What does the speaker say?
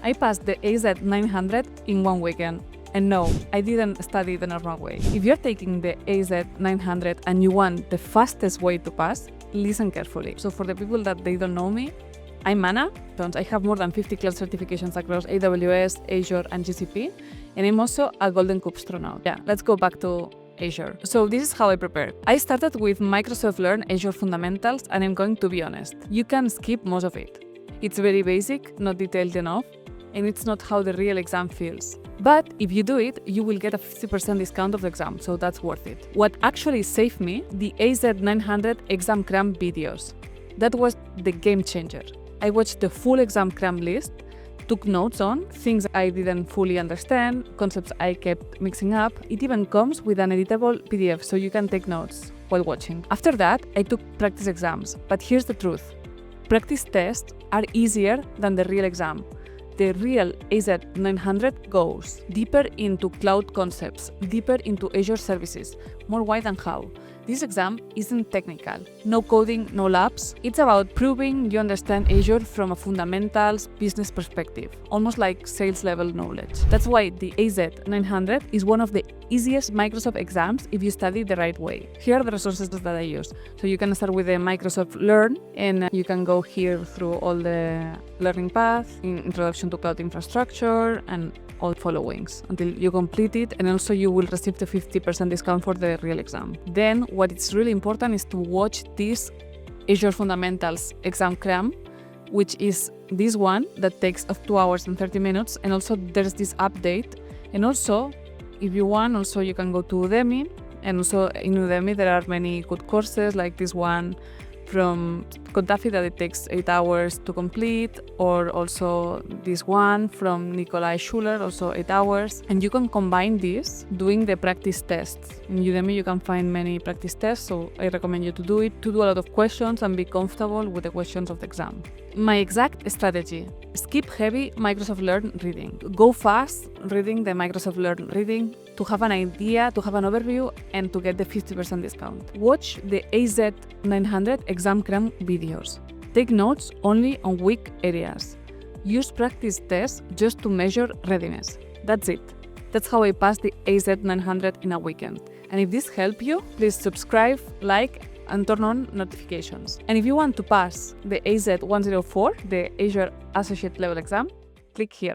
I passed the AZ-900 in 1 weekend. And no, I didn't study the normal way. If you're taking the AZ-900 and you want the fastest way to pass, listen carefully. So for the people that they don't know me, I'm Anna. I have more than 50 cloud certifications across AWS, Azure, and GCP. And I'm also a Golden Astronaut. Yeah, let's go back to Azure. So this is how I prepared. I started with Microsoft Learn Azure Fundamentals, and I'm going to be honest, you can skip most of it. It's very basic, not detailed enough, and it's not how the real exam feels. But if you do it, you will get a 50% discount of the exam, so that's worth it. What actually saved me, the AZ-900 exam cram videos. That was the game changer. I watched the full exam cram list, took notes on things I didn't fully understand, concepts I kept mixing up. It even comes with an editable PDF, so you can take notes while watching. After that, I took practice exams. But here's the truth. Practice tests are easier than the real exam. The real AZ-900 goes deeper into cloud concepts, deeper into Azure services, more why than how. This exam isn't technical. No coding, no labs. It's about proving you understand Azure from a fundamentals business perspective, almost like sales level knowledge. That's why the AZ-900 is one of the easiest Microsoft exams if you study the right way. Here are the resources that I use. So you can start with the Microsoft Learn, and you can go here through all the learning path, introduction to cloud infrastructure, and all followings until you complete it, and also you will receive the 50% discount for the real exam. Then what is really important is to watch this Azure Fundamentals exam cram, which is this one that takes up 2 hours and 30 minutes, and also there's this update. And also, if you want, also you can go to Udemy, and also in Udemy there are many good courses like this one from Kodafi that it takes 8 hours to complete, or also this one from Nikolai Schuler, also 8 hours. And you can combine this doing the practice tests. In Udemy you can find many practice tests, so I recommend you to do it, to do a lot of questions and be comfortable with the questions of the exam. My exact strategy: skip heavy Microsoft Learn reading. Go fast reading the Microsoft Learn reading to have an idea, to have an overview, and to get the 50% discount. Watch the AZ-900 exam cram videos. Take notes only on weak areas. Use practice tests just to measure readiness. That's it. That's how I passed the AZ-900 in a weekend. And if this helped you, please subscribe, like, and turn on notifications. And if you want to pass the AZ-104, the Azure Associate Level exam, click here.